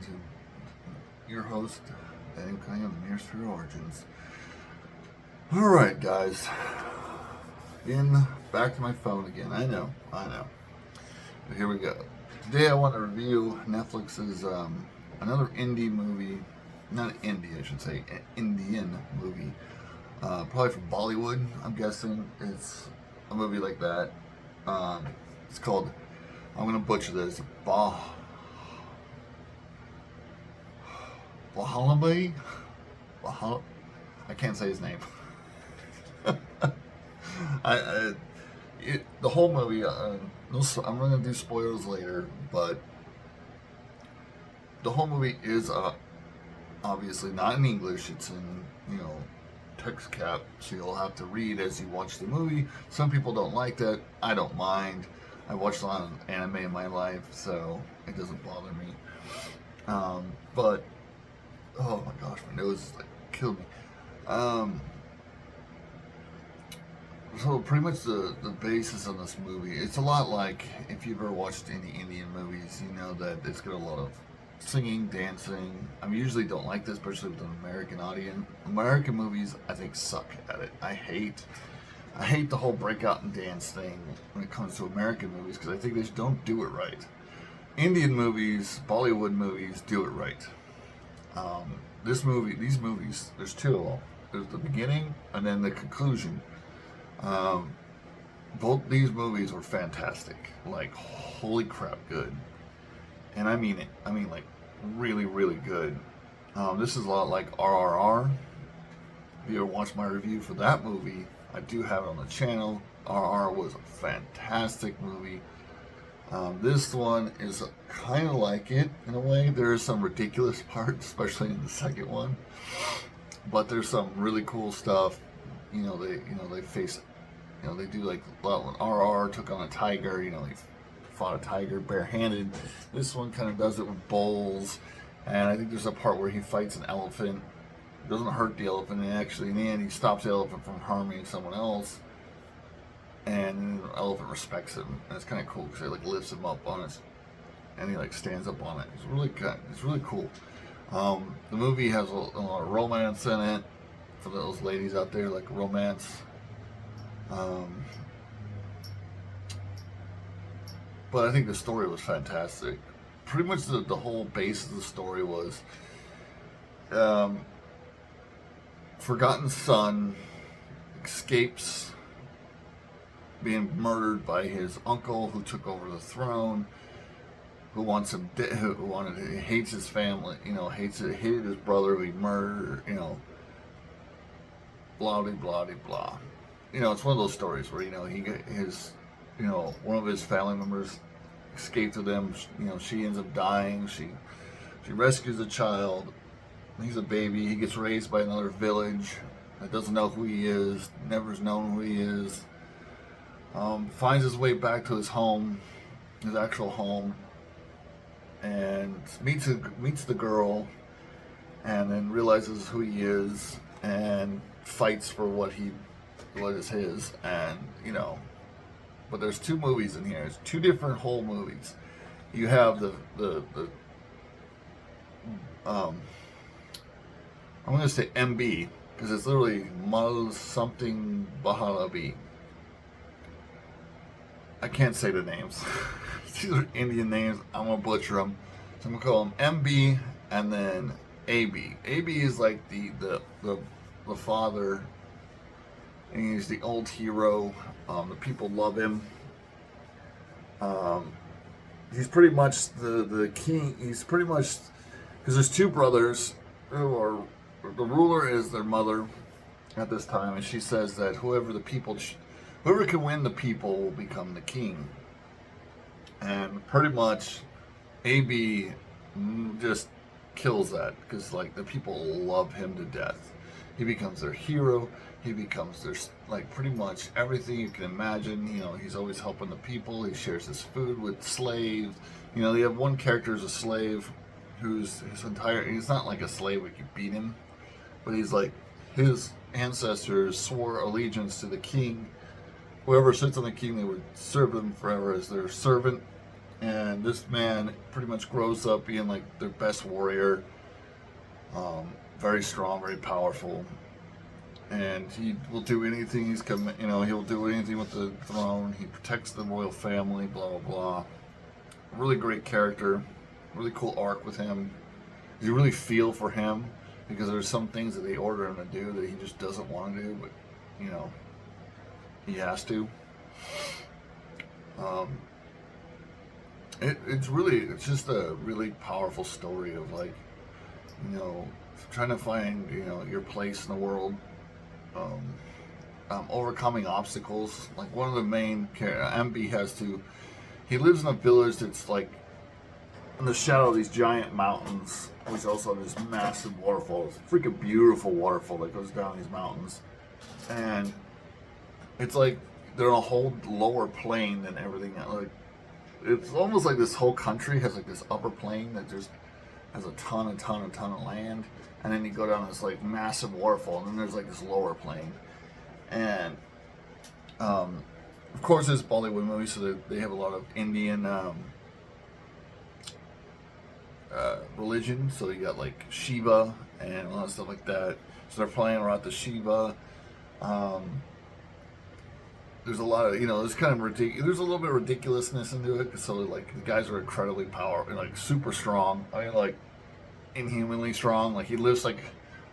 to your host, Daniel Cunningham, the Near Sphere Origins. Alright, guys. Back to my phone again. I know. But here we go. Today I want to review Netflix's another indie movie. Not indie, I should say. An Indian movie. Probably from Bollywood, I'm guessing. It's a movie like that. It's called, I'm going to butcher this, Baahubale? I can't say his name. The whole movie, I'm going to do spoilers later, but the whole movie is obviously not in English. It's in, text cap, so you'll have to read as you watch the movie. Some people don't like that. I don't mind. I watched a lot of anime in my life, so it doesn't bother me. But oh my gosh, my nose is like killed me. So pretty much the basis of this movie, it's a lot like if you've ever watched any Indian movies, you know that it's got a lot of singing, dancing. I usually don't like this, especially with an American audience. American movies, I think, suck at it. I hate the whole breakout and dance thing when it comes to American movies because I think they just don't do it right. Indian movies, Bollywood movies, do it right. These movies, there's two of them. There's the beginning and then the conclusion. Both these movies were fantastic. Like, holy crap, good. And I mean it. I mean, like, really, really good. This is a lot like RRR. If you ever watched my review for that movie, I do have it on the channel. RRR was a fantastic movie. This one is kind of like it in a way. There are some ridiculous parts, especially in the second one, but there's some really cool stuff. They face, they do like a lot when RR took on a tiger. They fought a tiger barehanded. This one kind of does it with bowls, and I think there's a part where he fights an elephant. Doesn't hurt the elephant, and actually in the end he stops the elephant from harming someone else. And the elephant respects him, and it's kind of cool because it like lifts him up on it, and he like stands up on it. It's really good. It's really cool. The movie has a lot of romance in it for those ladies out there like romance. But I think the story was fantastic. Pretty much the whole base of the story was forgotten son escapes being murdered by his uncle who took over the throne, who wants him dead, he hates his family, hated his brother who he murdered, blah blah blah blah. It's one of those stories where he got one of his family members escaped with him. She ends up dying. She rescues a child. He's a baby. He gets raised by another village that doesn't know who he is, never's known who he is. Finds his way back to his home, his actual home, and meets the girl, and then realizes who he is, and fights for what is his, and But there's two movies in here. It's two different whole movies. You have the I'm gonna say MB because it's literally Mal something Bahalabi. I can't say the names. These are Indian names. I'm gonna butcher them. So I'm gonna call them MB and then AB. AB is like the father, and he's the old hero. The people love him. He's pretty much the king. He's pretty much because there's two brothers who are the ruler is their mother at this time, and she says that whoever can win the people will become the king. And pretty much AB just kills that because like the people love him to death. He becomes their hero. He becomes their pretty much everything you can imagine. He's always helping the people. He shares his food with slaves. They have one character as a slave who's he's not like a slave where you beat him, but he's like his ancestors swore allegiance to the king. Whoever sits on the king, they would serve them forever as their servant. And this man pretty much grows up being like their best warrior, very strong, very powerful, and he will do anything. He'll do anything with the throne. He protects the royal family. Blah blah blah. Really great character. Really cool arc with him. You really feel for him because there's some things that they order him to do that he just doesn't want to do, but you know he has to. Um, it's just a really powerful story of like, trying to find, your place in the world, um, overcoming obstacles. Like one of the main MB he lives in a village that's like in the shadow of these giant mountains, which also have this massive waterfall. It's a freaking beautiful waterfall that goes down these mountains. And it's like they're on a whole lower plane than everything. Like it's almost like this whole country has like this upper plane that just has a ton of land, and then you go down this like massive waterfall, and then there's like this lower plane. And of course it's Bollywood movie, so they have a lot of Indian religion. So you got like Shiva and a lot of stuff like that. So they're playing around the Shiva. There's a lot of, there's kind of there's a little bit of ridiculousness into it. So like the guys are incredibly powerful, like super strong. I mean, like inhumanly strong. Like he lifts like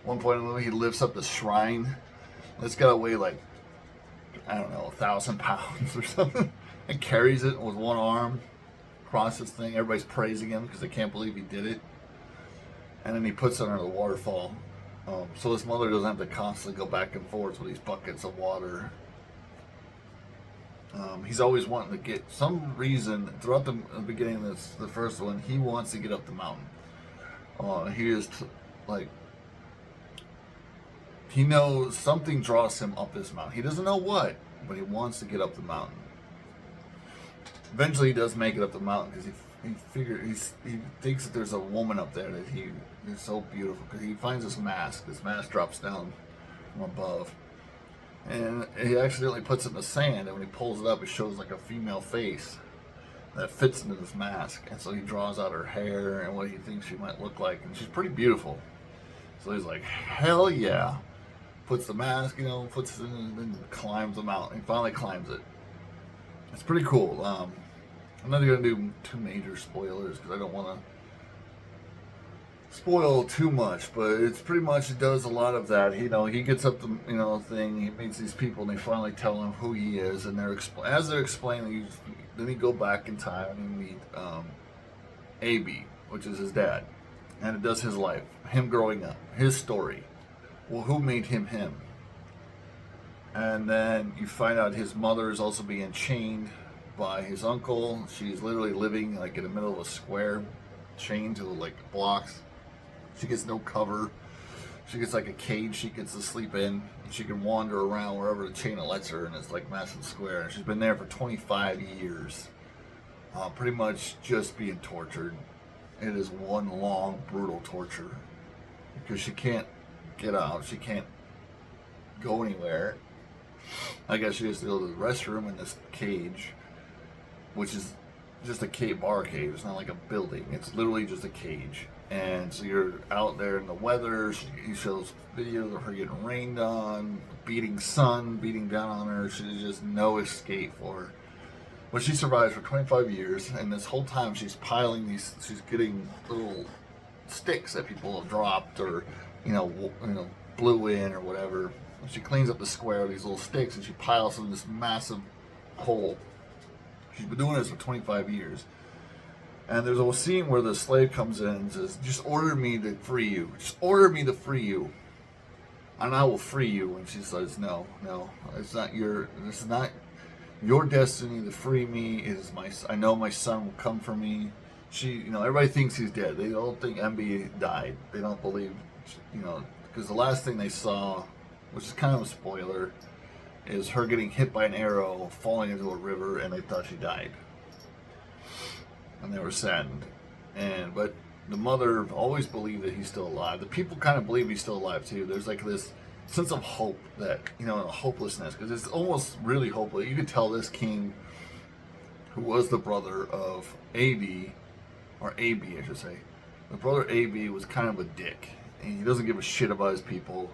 one point in the movie, he lifts up the shrine. It's got to weigh like, I don't know, 1,000 pounds or something, and carries it with one arm across this thing. Everybody's praising him because they can't believe he did it. And then he puts it under the waterfall, so his mother doesn't have to constantly go back and forth with these buckets of water. He's always wanting to get some reason throughout the beginning of the first one. He wants to get up the mountain. He knows something draws him up this mountain. He doesn't know what, but he wants to get up the mountain. Eventually, he does make it up the mountain because he thinks that there's a woman up there that is so beautiful. Because he finds this mask. This mask drops down from above. And he accidentally puts it in the sand, and when he pulls it up, it shows like a female face that fits into this mask. And so he draws out her hair and what he thinks she might look like, and she's pretty beautiful. So he's like, hell yeah. Puts the mask, puts it in, and then climbs the mountain. He finally climbs it. It's pretty cool. I'm not going to do too major spoilers because I don't want to spoil too much, but it's pretty much, it does a lot of that. He gets up the thing, he meets these people, and they finally tell him who he is, and as they're explaining, then he go back in time and he meet AB, which is his dad, and it does his life, him growing up, his story. Well, who made him him? And then you find out his mother is also being chained by his uncle. She's literally living like in the middle of a square, chained to like blocks. She gets no cover. She gets like a cage she gets to sleep in. She can wander around wherever the chain lets her, and it's like massive square. And she's been there for 25 years, pretty much just being tortured. It is one long, brutal torture because she can't get out. She can't go anywhere. I guess she has to go to the restroom in this cage, which is just a bar cage. It's not like a building. It's literally just a cage. And so you're out there in the weather. He shows videos of her getting rained on, beating sun, beating down on her. There's just no escape for her. But she survives for 25 years, and this whole time she's she's getting little sticks that people have dropped or, blew in or whatever. And she cleans up the square with these little sticks, and she piles them in this massive hole. She's been doing this for 25 years. And there's a scene where the slave comes in and says, just order me to free you. Just order me to free you. And I will free you. And she says, no, this is not your destiny to free me. I know my son will come for me. Everybody thinks he's dead. They all think MB died. They don't believe, because the last thing they saw, which is kind of a spoiler, is her getting hit by an arrow, falling into a river, and they thought she died. And they were saddened. But the mother always believed that he's still alive. The people kind of believe he's still alive too. There's like this sense of hope that, and a hopelessness, because it's almost really hopeless. You could tell this king, who was the brother of AB, or AB, I should say. The brother AB was kind of a dick, and he doesn't give a shit about his people.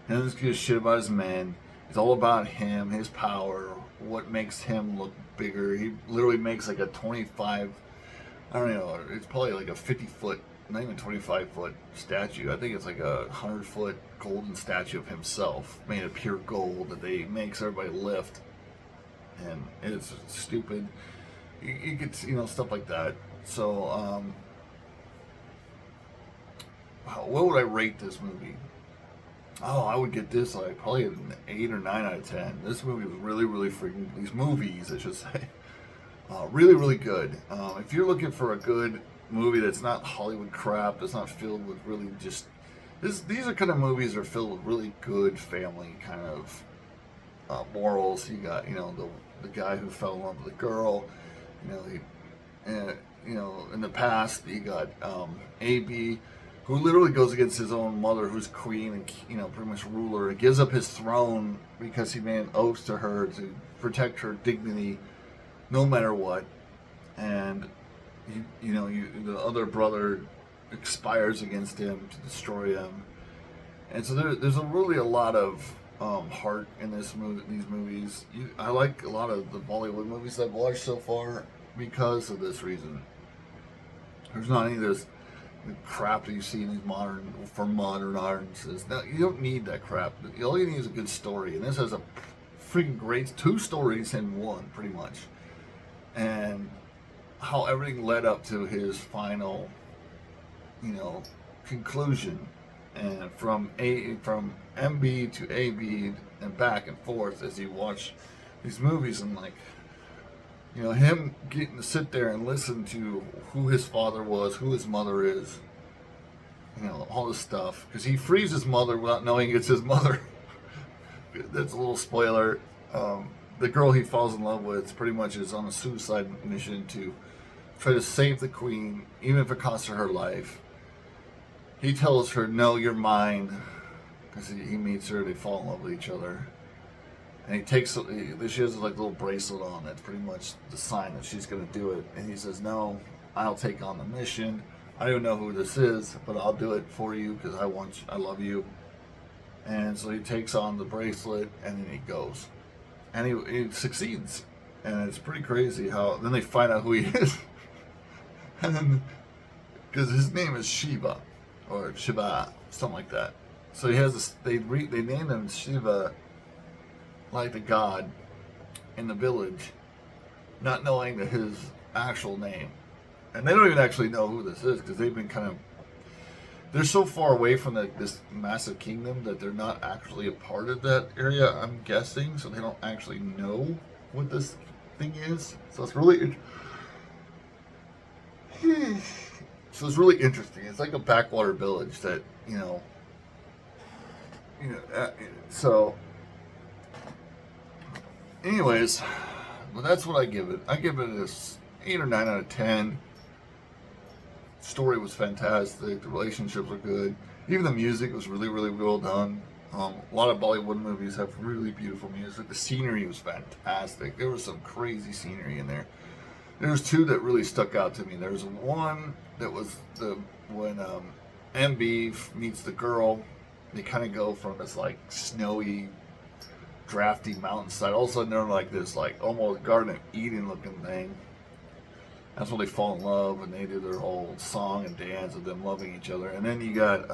He doesn't give a shit about his men. It's all about him, his power, what makes him look bigger. He literally makes like a 25, I don't know, it's probably like a 50-foot, not even 25-foot statue. I think it's like a 100-foot golden statue of himself, made of pure gold, that they makes everybody lift. And it's stupid. You get, stuff like that. So, what would I rate this movie? Oh, I would get this like probably an 8 or 9 out of 10. This movie was really, really freaking, these movies, I should say, really, really good. If you're looking for a good movie that's not Hollywood crap, that's not filled with really just, these are kind of movies that are filled with really good family kind of morals. You got, the guy who fell in love with the girl, in the past, you got AB, who literally goes against his own mother, who's queen and pretty much ruler, and gives up his throne because he made an oath to her to protect her dignity, no matter what. And the other brother conspires against him to destroy him. And so there's really a lot of heart in these movies. I like a lot of the Bollywood movies I've watched so far because of this reason. There's not any of this crap that you see in these modern audiences. Now, you don't need that crap. All you need is a good story, and this has a freaking great 2 stories in one, pretty much. And how everything led up to his final, conclusion, and from MB to AB and back and forth as you watch these movies, and him getting to sit there and listen to who his father was, who his mother is, all this stuff. Because he frees his mother without knowing it's his mother. That's a little spoiler. The girl he falls in love with pretty much is on a suicide mission to try to save the queen, even if it costs her life. He tells her, "No, you're mine," because he meets her, they fall in love with each other. And she has this little bracelet on that's pretty much the sign that she's going to do it. And he says, "No, I'll take on the mission. I don't know who this is, but I'll do it for you because I love you." And so he takes on the bracelet, and then he goes. And he succeeds. And it's pretty crazy how, then they find out who he is. And then, because his name is Shiva, or Shiva, something like that. So he has this, they named him Shiva, like the god in the village, not knowing that his actual name. And they don't even actually know who this is because they've been they're so far away from this massive kingdom that they're not actually a part of that area, I'm guessing, so they don't actually know what this thing is. So it's really interesting. It's like a backwater village that, so anyways, well, that's what I give it. I give it a 8 or 9 out of 10. Story was fantastic. The relationships were good. Even the music was really, really well done. A lot of Bollywood movies have really beautiful music. The scenery was fantastic. There was some crazy scenery in there. There's 2 that really stuck out to me. There's one that was when MB meets the girl. They kind of go from this snowy, drafty mountainside. All of a sudden they're like this almost Garden of Eden looking thing. That's when they fall in love, and they do their whole song and dance of them loving each other. And then you got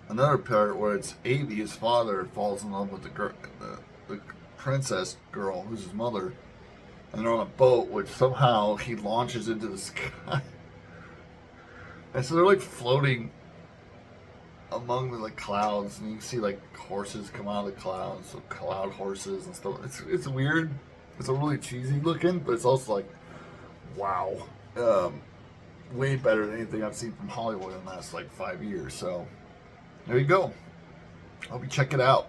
another part where it's AB, his father, falls in love with the princess girl, who's his mother, and they're on a boat, which somehow he launches into the sky. And so they're floating among the clouds, and you can see horses come out of the clouds, so cloud horses and stuff. It's weird. It's a really cheesy looking, but it's also wow, way better than anything I've seen from Hollywood in the last 5 years. So there you go. Hope you check it out.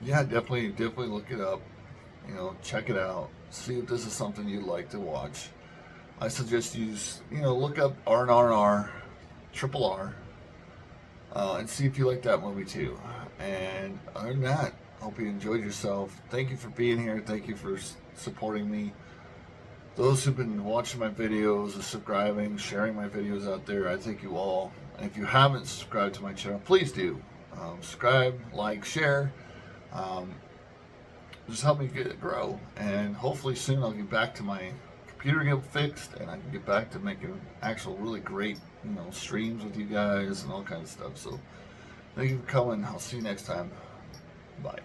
Yeah, definitely look it up. Check it out. See if this is something you'd like to watch. I suggest you look up R&R, Triple R, and see if you like that movie too. And other than that, Hope you enjoyed yourself. Thank you for being here. Thank you for supporting me. Those who've been watching my videos, subscribing, sharing my videos out there, I thank you all. And if you haven't subscribed to my channel, please do. Subscribe, like, share. Um, just help me grow. And hopefully soon I'll get back to my computer get fixed and I can get back to making actual really great, streams with you guys and all kinds of stuff. So thank you for coming. I'll see you next time. Bye.